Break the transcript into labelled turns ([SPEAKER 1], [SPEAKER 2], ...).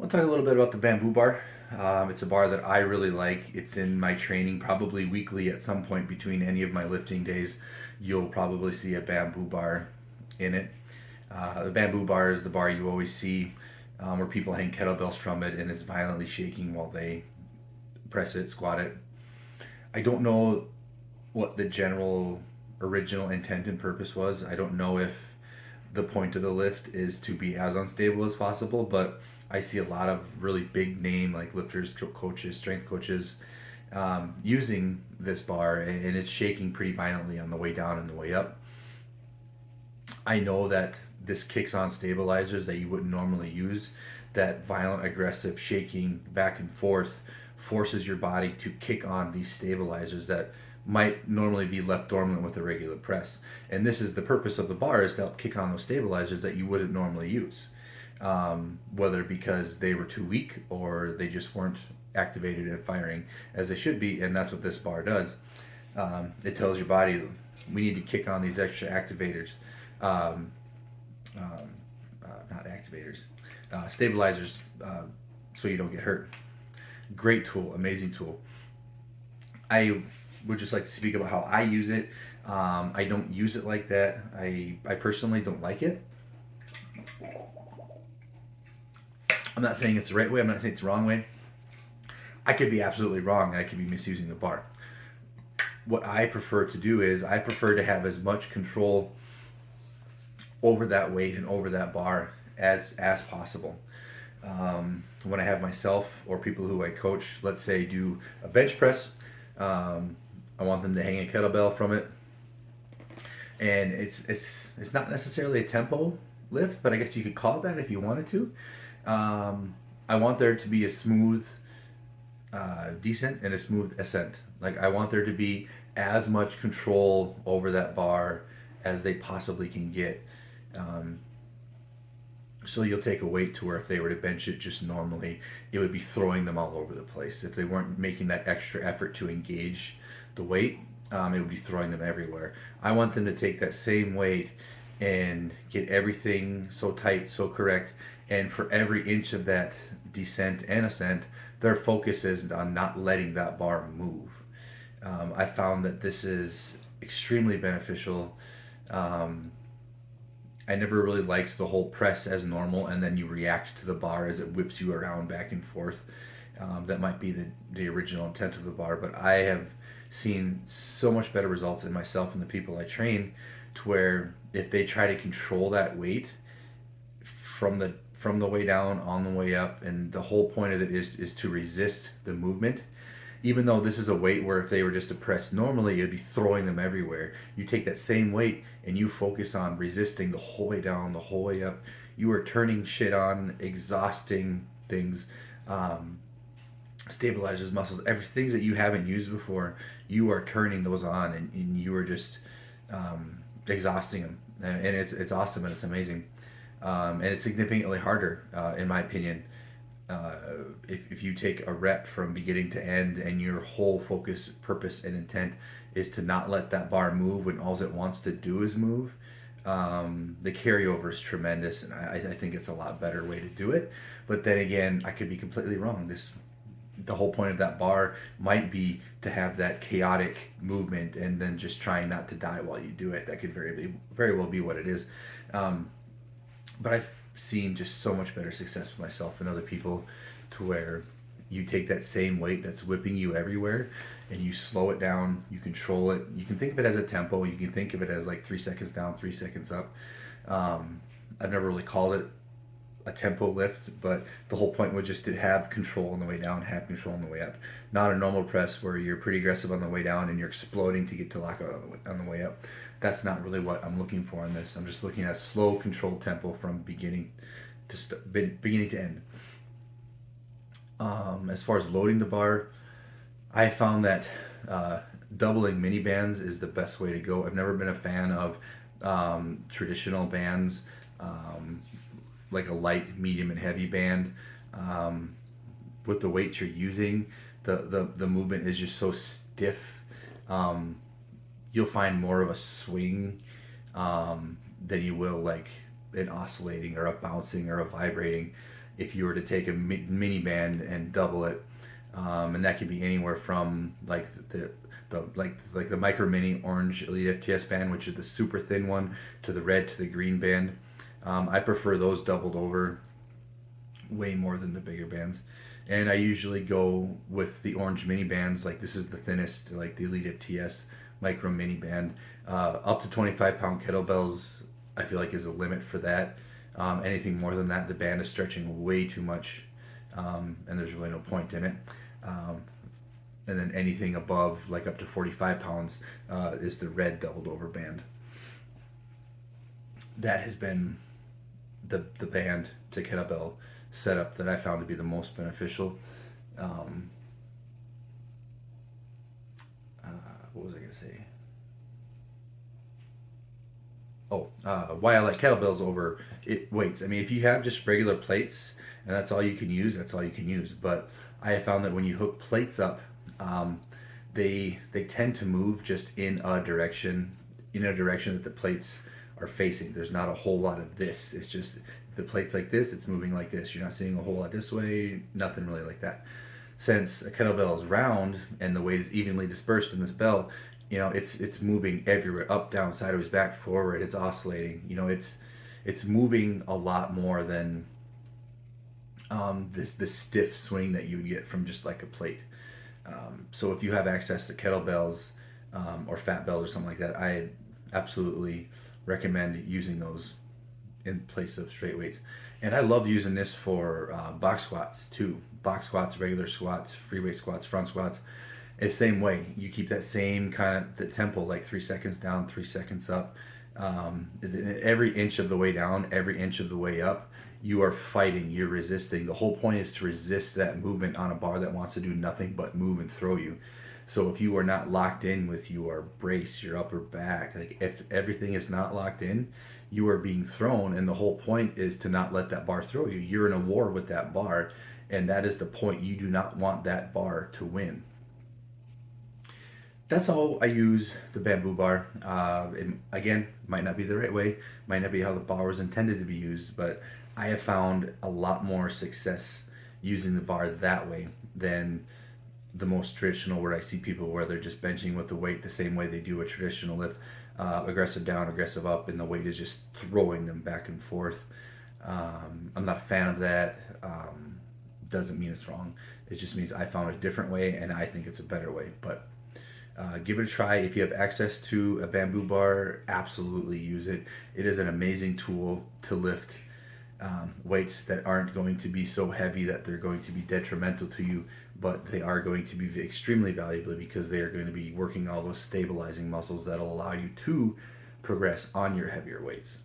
[SPEAKER 1] We'll talk a little bit about the bamboo bar. It's a bar that I really like. It's in my training probably weekly at some point between any of my lifting days. You'll probably see a bamboo bar in it. The bamboo bar is the bar you always see where people hang kettlebells from it and it's violently shaking while they press it, squat it. I don't know what the general original intent and purpose was. I don't know if the point of the lift is to be as unstable as possible, but I see a lot of really big name like lifters, coaches, strength coaches using this bar, and it's shaking pretty violently on the way down and the way up. I know that this kicks on stabilizers that you wouldn't normally use. That violent, aggressive shaking back and forth forces your body to kick on these stabilizers that might normally be left dormant with a regular press. And this is the purpose of the bar, is to help kick on those stabilizers that you wouldn't normally use. Whether because they were too weak or they just weren't activated and firing as they should be. And that's what this bar does. It tells your body, we need to kick on these extra activators. Um, Not activators, stabilizers, so you don't get hurt. Great tool, amazing tool. I would just like to speak about how I use it. I don't use it like that. I personally don't like it. I'm not saying it's the right way. I'm not saying it's the wrong way. I could be absolutely wrong and I could be misusing the bar. What I prefer to do is I prefer to have as much control over that weight and over that bar as possible. When I have myself or people who I coach, let's say, do a bench press, I want them to hang a kettlebell from it, and it's not necessarily a tempo lift, but I guess you could call it that if you wanted to. I want there to be a smooth descent and a smooth ascent. Like, I want there to be as much control over that bar as they possibly can get. Um, so you'll take a weight to where if they were to bench it just normally, it would be throwing them all over the place. If they weren't making that extra effort to engage the weight, it would be throwing them everywhere. I want them to take that same weight and get everything so tight, so correct, and for every inch of that descent and ascent, their focus is on not letting that bar move. I found that this is extremely beneficial. Um, I never really liked the whole press as normal and then you react to the bar as it whips you around back and forth. That might be the original intent of the bar, but I have seen so much better results in myself and the people I train to where if they try to control that weight from the way down on the way up, and the whole point of it is to resist the movement. Even though this is a weight where if they were just to press normally, it'd be throwing them everywhere. You take that same weight and you focus on resisting the whole way down, the whole way up. You are turning shit on, exhausting things, stabilizers, muscles, every things that you haven't used before. You are turning those on, and you are just exhausting them, and it's awesome and it's amazing, and it's significantly harder, in my opinion, uh, if you take a rep from beginning to end and your whole focus, purpose, and intent is to not let that bar move when all it wants to do is move, the carryover is tremendous, and I think it's a lot better way to do it. But then again, I could be completely wrong. The whole point of that bar might be to have that chaotic movement and then just trying not to die while you do it. That could very well be what it is. Um, but I've seen just so much better success with myself and other people to where you take that same weight that's whipping you everywhere and you slow it down, you control it. You can think of it as a tempo, you can think of it as like 3 seconds down, 3 seconds up. I've never really called it a tempo lift, but the whole point was just to have control on the way down, have control on the way up. Not a normal press where you're pretty aggressive on the way down and you're exploding to get to lock out on the way up. That's not really what I'm looking for in this. I'm just looking at slow, controlled tempo from beginning to end. As far as loading the bar, I found that uh, doubling mini bands is the best way to go. I've never been a fan of traditional bands, um, like a light, medium, and heavy band. Um, with the weights you're using, the movement is just so stiff. Um, you'll find more of a swing than you will like an oscillating or a bouncing or a vibrating. if you were to take a mini band and double it, and that could be anywhere from like the micro mini orange Elite FTS band, which is the super thin one, to the red to the green band. I prefer those doubled over way more than the bigger bands. And I usually go with the orange mini bands. Like this is the thinnest, like the Elite FTS micro mini band. Up to 25-pound kettlebells, I feel like is a limit for that. Anything more than that, the band is stretching way too much, and there's really no point in it. And then anything above, like up to 45 pounds, is the red doubled over band. That has been the band to kettlebell setup that I found to be the most beneficial. What was I going to say? Why I like kettlebells over weights. I mean, if you have just regular plates and that's all you can use, that's all you can use. But I have found that when you hook plates up, they tend to move just in a direction that the plates are facing. There's not a whole lot of this. It's just if the plate's like this, it's moving like this. You're not seeing a whole lot this way. Nothing really like that. Since a kettlebell is round and the weight is evenly dispersed in this bell, it's moving everywhere, up, down, sideways, back, forward. It's oscillating. It's moving a lot more than this stiff swing that you would get from just like a plate. So if you have access to kettlebells or fat bells or something like that, I absolutely recommend using those in place of straight weights. And I love using this for box squats too. Box squats, regular squats, free weight squats, front squats. It's the same way. You keep that same kind of the tempo, like 3 seconds down, 3 seconds up. Every inch of the way down, every inch of the way up, you are fighting, you're resisting. The whole point is to resist that movement on a bar that wants to do nothing but move and throw you. So if you are not locked in with your brace, your upper back, like if everything is not locked in, you are being thrown, and the whole point is to not let that bar throw you. You're in a war with that bar, and that is the point. You do not want that bar to win. That's how I use the bamboo bar. Again, might not be the right way, might not be how the bar was intended to be used, but I have found a lot more success using the bar that way than the most traditional, where I see people where they're just benching with the weight the same way they do a traditional lift, aggressive down, aggressive up, and the weight is just throwing them back and forth. I'm not a fan of that. Doesn't mean it's wrong. It just means I found a different way, and I think it's a better way. But give it a try. If you have access to a bamboo bar, absolutely use it. It is an amazing tool to lift weights that aren't going to be so heavy that they're going to be detrimental to you, but they are going to be extremely valuable because they are going to be working all those stabilizing muscles that'll allow you to progress on your heavier weights.